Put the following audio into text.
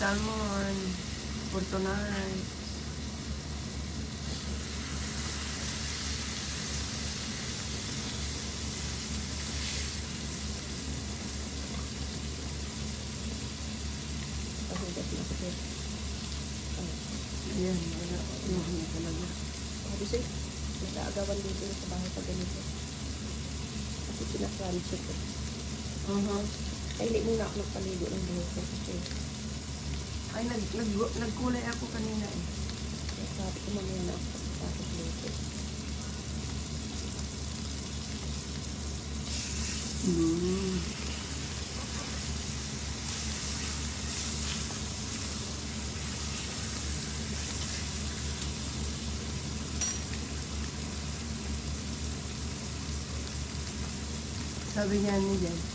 salmon for tonight. Pahugas na ako. Ayan, wala. Iwan na talaga. Sabi siya, nag-aagawan dito sa bahay pag ganito. Kasi pinafranchit ko. Ay, hindi muna ako nagpaligo ng buhok ko kasi Ay, nagkulay ako kanina eh. sabi ko mamaya na ako pagkatapos luto. Sabi niya ni Jen,